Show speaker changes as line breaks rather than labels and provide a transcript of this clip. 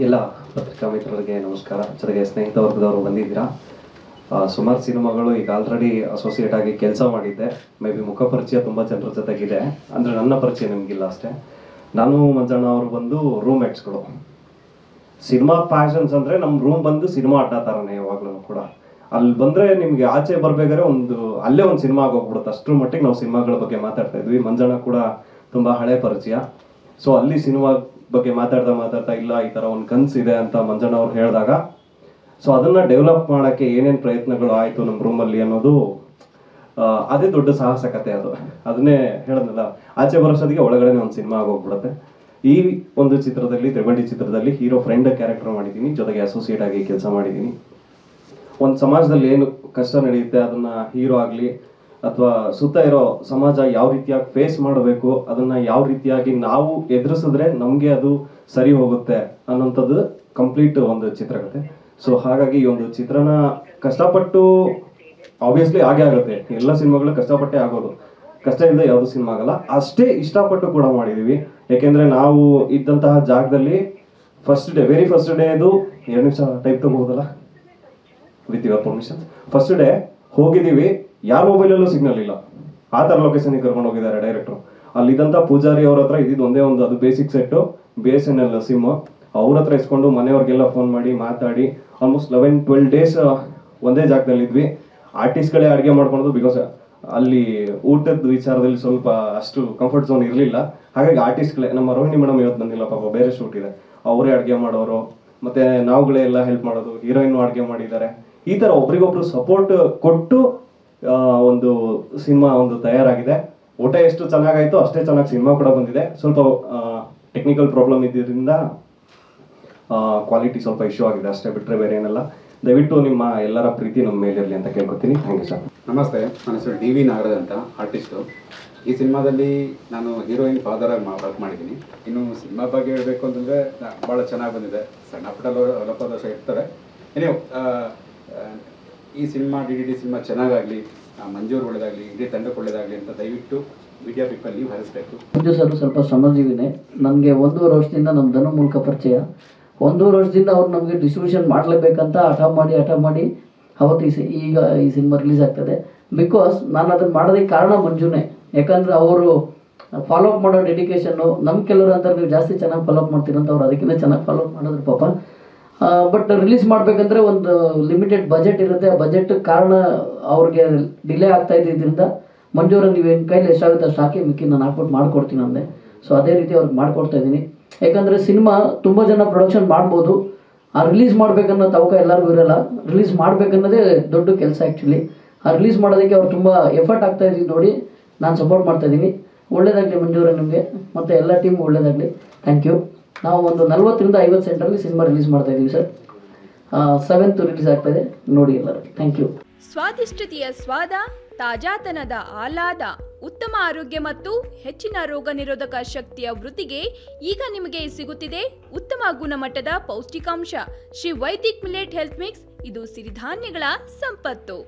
ಎಲ್ಲ ಪತ್ರಿಕಾ ಮಿತ್ರರಿಗೆ ನಮಸ್ಕಾರ. ಜೊತೆಗೆ ಸ್ನೇಹಿತ ವರ್ಗದವರು ಬಂದಿದ್ದೀರಾ. ಸುಮಾರು ಸಿನಿಮಾಗಳು ಈಗ ಆಲ್ರೆಡಿ ಅಸೋಸಿಯೇಟ್ ಆಗಿ ಕೆಲಸ ಮಾಡಿದ್ದೆ. ಮೇ ಬಿ ಮುಖ ಪರಿಚಯ ತುಂಬ ಜನರ ಜೊತೆಗಿದೆ, ಅಂದರೆ ನನ್ನ ಪರಿಚಯ ನಿಮಗಿಲ್ಲ ಅಷ್ಟೇ. ನಾನು ಮಂಜಣ್ಣ ಅವರು ಬಂದು ರೂಮ್ಮೇಟ್ಸ್ಗಳು. ಸಿನಿಮಾ ಪ್ಯಾಷನ್ಸ್ ಅಂದರೆ ನಮ್ಮ ರೂಮ್ ಬಂದು ಸಿನಿಮಾ ಅಡ್ಡ ಥರನೇ ಯಾವಾಗಲೂ ಕೂಡ. ಅಲ್ಲಿ ಬಂದರೆ ನಿಮಗೆ ಆಚೆ ಬರಬೇಕಾದ್ರೆ ಅಲ್ಲೇ ಒಂದು ಸಿನಿಮಾ ಆಗೋಗ್ಬಿಡುತ್ತೆ. ಅಷ್ಟರ ಮಟ್ಟಿಗೆ ನಾವು ಸಿನಿಮಾಗಳ ಬಗ್ಗೆ ಮಾತಾಡ್ತಾ ಇದ್ವಿ. ಮಂಜಣ್ಣ ಕೂಡ ತುಂಬ ಹಳೆ ಪರಿಚಯ. ಸೊ ಅಲ್ಲಿ ಸಿನಿಮಾ ಬಗ್ಗೆ ಮಾತಾಡ್ತಾ ಇಲ್ಲ ಈ ಥರ ಒಂದು ಕನಸಿದೆ ಅಂತ ಮಂಜಣ್ಣ ಅವ್ರು ಹೇಳಿದಾಗ, ಸೊ ಅದನ್ನು ಡೆವಲಪ್ ಮಾಡೋಕ್ಕೆ ಏನೇನು ಪ್ರಯತ್ನಗಳು ಆಯಿತು ನಮ್ಮ ರೂಮಲ್ಲಿ ಅನ್ನೋದು ಅದೇ ದೊಡ್ಡ ಸಾಹಸಕತೆ. ಅದನ್ನೇ ಹೇಳೋದಲ್ಲ, ಆಚೆ ಬರೋಷ್ಟೊತ್ತಿಗೆ ಒಳಗಡೆ ಒಂದು ಸಿನಿಮಾ ಆಗೋಗ್ಬಿಡುತ್ತೆ. ಈ ಒಂದು ಚಿತ್ರದಲ್ಲಿ, ತ್ರಿಬಂಡಿ ಚಿತ್ರದಲ್ಲಿ ಹೀರೋ ಫ್ರೆಂಡ್ ಕ್ಯಾರೆಕ್ಟರ್ ಮಾಡಿದ್ದೀನಿ, ಜೊತೆಗೆ ಅಸೋಸಿಯೇಟ್ ಆಗಿ ಕೆಲಸ ಮಾಡಿದ್ದೀನಿ. ಒಂದು ಸಮಾಜದಲ್ಲಿ ಏನು ಕಷ್ಟ ನಡೆಯುತ್ತೆ ಅದನ್ನು ಹೀರೋ ಆಗಲಿ ಅಥವಾ ಸುತ್ತ ಇರೋ ಸಮಾಜ ಯಾವ ರೀತಿಯಾಗಿ ಫೇಸ್ ಮಾಡಬೇಕು, ಅದನ್ನು ಯಾವ ರೀತಿಯಾಗಿ ನಾವು ಎದುರಿಸಿದ್ರೆ ನಮಗೆ ಅದು ಸರಿ ಹೋಗುತ್ತೆ ಅನ್ನೋಂಥದ್ದು ಕಂಪ್ಲೀಟ್ ಒಂದು ಚಿತ್ರಕಥೆ. ಸೊ ಹಾಗಾಗಿ ಈ ಒಂದು ಚಿತ್ರನ ಕಷ್ಟಪಟ್ಟು, ಆಬ್ವಿಯಸ್ಲಿ ಆಗೇ ಆಗುತ್ತೆ, ಎಲ್ಲ ಸಿನಿಮಾಗಳು ಕಷ್ಟಪಟ್ಟೇ ಆಗೋದು, ಕಷ್ಟ ಇಲ್ಲದೆ ಯಾವುದು ಸಿನಿಮಾ ಆಗಲ್ಲ. ಅಷ್ಟೇ ಇಷ್ಟಪಟ್ಟು ಕೂಡ ಮಾಡಿದ್ದೀವಿ. ಯಾಕೆಂದರೆ ನಾವು ಇದ್ದಂತಹ ಜಾಗದಲ್ಲಿ ವೆರಿ ಫಸ್ಟ್ ಡೇದು 2 ನಿಮಿಷ ಟೈಪ್ ತಗೋಬೋದಲ್ಲ with your permission. First day ಹೋಗಿದ್ದೀವಿ, ಯಾರ ಮೊಬೈಲಲ್ಲೂ ಸಿಗ್ನಲ್ ಇಲ್ಲ, ಆ ಥರ ಲೊಕೇಶನ್ಗೆ ಕರ್ಕೊಂಡು ಹೋಗಿದ್ದಾರೆ ಡೈರೆಕ್ಟ್ರು. ಅಲ್ಲಿದ್ದಂಥ ಪೂಜಾರಿ ಅವ್ರ ಹತ್ರ ಇದ್ದಿದ್ದು ಒಂದೇ ಒಂದು, ಅದು ಬೇಸಿಕ್ ಸೆಟ್ಟು BSNL ಸಿಮ್. ಅವ್ರ ಹತ್ರ ಇಸ್ಕೊಂಡು ಮನೆಯವ್ರಿಗೆಲ್ಲ ಫೋನ್ ಮಾಡಿ ಮಾತಾಡಿ ಆಲ್ಮೋಸ್ಟ್ 11-12 ಡೇಸ್ ಒಂದೇ ಜಾಗದಲ್ಲಿದ್ವಿ. ಆರ್ಟಿಸ್ಟ್ಗಳೇ ಅಡುಗೆ ಮಾಡ್ಕೊಳೋದು, ಬಿಕಾಸ್ ಅಲ್ಲಿ ಊಟದ ವಿಚಾರದಲ್ಲಿ ಸ್ವಲ್ಪ ಅಷ್ಟು ಕಂಫರ್ಟ್ ಝೋನ್ ಇರಲಿಲ್ಲ. ಹಾಗಾಗಿ ಆರ್ಟಿಸ್ಟ್ಗಳೇ, ನಮ್ಮ ರೋಹಿಣಿ ಮೇಡಮ್ ಇವತ್ತು ಬಂದಿಲ್ಲ ಪಾಪ, ಬೇರೆ ಶೂಟ್ ಇದೆ, ಅವರೇ ಅಡುಗೆ ಮಾಡೋರು, ಮತ್ತು ನಾವುಗಳೇ ಎಲ್ಲ ಹೆಲ್ಪ್ ಮಾಡೋದು. ಹೀರೋಯಿನ್ ಅಡುಗೆ ಮಾಡಿದ್ದಾರೆ. ಈ ಥರ ಒಬ್ರಿಗೊಬ್ರು ಸಪೋರ್ಟ್ ಕೊಟ್ಟು ಒಂದು ಸಿನಿಮಾ ಒಂದು ತಯಾರಾಗಿದೆ. ಊಟ ಎಷ್ಟು ಚೆನ್ನಾಗಾಯಿತು ಅಷ್ಟೇ ಚೆನ್ನಾಗಿ ಸಿನಿಮಾ ಕೂಡ ಬಂದಿದೆ. ಸ್ವಲ್ಪ ಟೆಕ್ನಿಕಲ್ ಪ್ರಾಬ್ಲಮ್ ಇದ್ದಿದ್ದರಿಂದ ಕ್ವಾಲಿಟಿ ಸ್ವಲ್ಪ ಇಶ್ಯೂ ಆಗಿದೆ ಅಷ್ಟೇ, ಬಿಟ್ಟರೆ ಬೇರೆ ಏನಲ್ಲ. ದಯವಿಟ್ಟು ನಿಮ್ಮ ಎಲ್ಲರ ಪ್ರೀತಿ ನಮ್ಮ ಮೇಲಿರಲಿ ಅಂತ ಕೇಳ್ಕೊತೀನಿ. Thank you sir.
ನಮಸ್ತೆ, ನನ್ನ ಹೆಸರು DV ನಾಗರಾಜ್ ಅಂತ, ಆರ್ಟಿಸ್ಟು. ಈ ಸಿನಿಮಾದಲ್ಲಿ ನಾನು ಹೀರೋಯಿನ್ ಫಾದರಾಗಿ ವರ್ಕ್ ಮಾಡಿದ್ದೀನಿ. ಇನ್ನು ಸಿನಿಮಾ ಬಗ್ಗೆ ಹೇಳಬೇಕು ಅಂತಂದರೆ ಭಾಳ ಚೆನ್ನಾಗಿ ಬಂದಿದೆ. ಸಣ್ಣ ಪುಟ್ಟ ಲೋಪದೋಷ ಇರ್ತವೆ. ಏನೇ ಈ ಸಿನಿಮಾ DDD ಸಿನಿಮಾ ಚೆನ್ನಾಗಾಗಲಿ, ಮಂಜೂರು ಒಳ್ಳೆಯದಾಗಲಿ, ಇಡೀ ತಂಡಕ್ಕೆ ಒಳ್ಳೆಯದಾಗಲಿ ಅಂತ ದಯವಿಟ್ಟು ಮೀಡಿಯಾ ಪೀಪಲ್ ನೀವು ಹರಿಸಬೇಕು.
ಮಂಜು ಸರ್ ಸ್ವಲ್ಪ ಶ್ರಮಜೀವಿನೇ. ನನಗೆ 1.5 ವರ್ಷದಿಂದ ನಮ್ಮ ಧನು ಮೂಲಕ ಪರಿಚಯ. 1.5 ವರ್ಷದಿಂದ ಅವ್ರು ನಮಗೆ ಡಿಸ್ಟ್ರಿಬ್ಯೂಷನ್ ಮಾಡಲೇಬೇಕಂತ ಹಠ ಮಾಡಿ ಅವತ್ತು ಈಗ ಈ ಸಿನಿಮಾ ರಿಲೀಸ್ ಆಗ್ತದೆ. ಬಿಕಾಸ್ ನಾನು ಅದನ್ನು ಮಾಡೋದಕ್ಕೆ ಕಾರಣ ಮಂಜುನೇ. ಯಾಕಂದರೆ ಅವರು ಫಾಲೋಅಪ್ ಮಾಡೋ ಡೆಡಿಕೇಶನ್ನು, ನಮ್ಮ ಕೆಲವರು ಅಂತಾರೆ ನೀವು ಜಾಸ್ತಿ ಚೆನ್ನಾಗಿ ಫಾಲೋಅಪ್ ಮಾಡ್ತೀರಂತ, ಅವ್ರು ಅದಕ್ಕಿಂತ ಚೆನ್ನಾಗಿ ಫಾಲೋಅಪ್ ಮಾಡಿದ್ರು ಪಾಪ. ಬಟ್ ರಿಲೀಸ್ ಮಾಡಬೇಕಂದ್ರೆ ಒಂದು ಲಿಮಿಟೆಡ್ ಬಜೆಟ್ ಇರುತ್ತೆ. ಆ ಬಜೆಟ್ ಕಾರಣ ಅವ್ರಿಗೆ ಡಿಲೇ ಆಗ್ತಾ ಇದ್ದಿದ್ದರಿಂದ ಮಂಜೂರಲ್ಲಿ ನೀವು ಏನು ಕೈಲಿ ಎಷ್ಟಾಗುತ್ತೆ ಅಷ್ಟು ಹಾಕಿ ಮಿಕ್ಕಿ ನಾನು ಹಾಕ್ಬಿಟ್ಟು ಮಾಡಿಕೊಡ್ತೀನಿ ಅಂದೆ. ಸೊ ಅದೇ ರೀತಿ ಅವ್ರಿಗೆ ಮಾಡಿಕೊಡ್ತಾ ಇದ್ದೀನಿ. ಯಾಕಂದರೆ ಸಿನಿಮಾ ತುಂಬ ಜನ ಪ್ರೊಡಕ್ಷನ್ ಮಾಡ್ಬೋದು, ಆ ರಿಲೀಸ್ ಮಾಡಬೇಕನ್ನೋ ತವಕ ಎಲ್ಲರಿಗೂ ಇರೋಲ್ಲ. ರಿಲೀಸ್ ಮಾಡಬೇಕನ್ನೋದೇ ದೊಡ್ಡ ಕೆಲಸ ಆ್ಯಕ್ಚುಲಿ. ಆ ರಿಲೀಸ್ ಮಾಡೋದಕ್ಕೆ ಅವ್ರು ತುಂಬ ಎಫರ್ಟ್ ಆಗ್ತಾ ಇದ್ದೀವಿ ನೋಡಿ, ನಾನು ಸಪೋರ್ಟ್ ಮಾಡ್ತಾಯಿದ್ದೀನಿ. ಒಳ್ಳೇದಾಗಲಿ ಮಂಜೂರ ನಿಮಗೆ ಮತ್ತು ಎಲ್ಲ ಟೀಮ್ ಒಳ್ಳೇದಾಗಲಿ. Thank you. ನಾವು ಒಂದು 40ರಿಂದ 50 ಸೆಂಟ್ರಲ್ಲಿ ಸಿನಿಮಾ ರಿಲೀಸ್ ಮಾಡ್ತಾ ಇದ್ದೀವಿ ಸರ್. 7th ರಿಲೀಸ್ ಆಗ್ತಾಯಿದೆ, ನೋಡಿ ಎಲ್ಲರೂ. Thank you.
ಸ್ವಾದಿಷ್ಟತೆಯ ಸ್ವಾದ, ತಾಜಾತನದ ಆಹ್ಲಾದ, ಉತ್ತಮ ಆರೋಗ್ಯ ಮತ್ತು ಹೆಚ್ಚಿನ ರೋಗ ನಿರೋಧಕ ಶಕ್ತಿಯ ವೃದ್ಧಿಗೆ ಈಗ ನಿಮಗೆ ಸಿಗುತ್ತಿದೆ ಉತ್ತಮ ಗುಣಮಟ್ಟದ ಪೌಷ್ಟಿಕಾಂಶ Shri Vaidik millet health mix. ಇದು ಸಿರಿಧಾನ್ಯಗಳ ಸಂಪತ್ತು.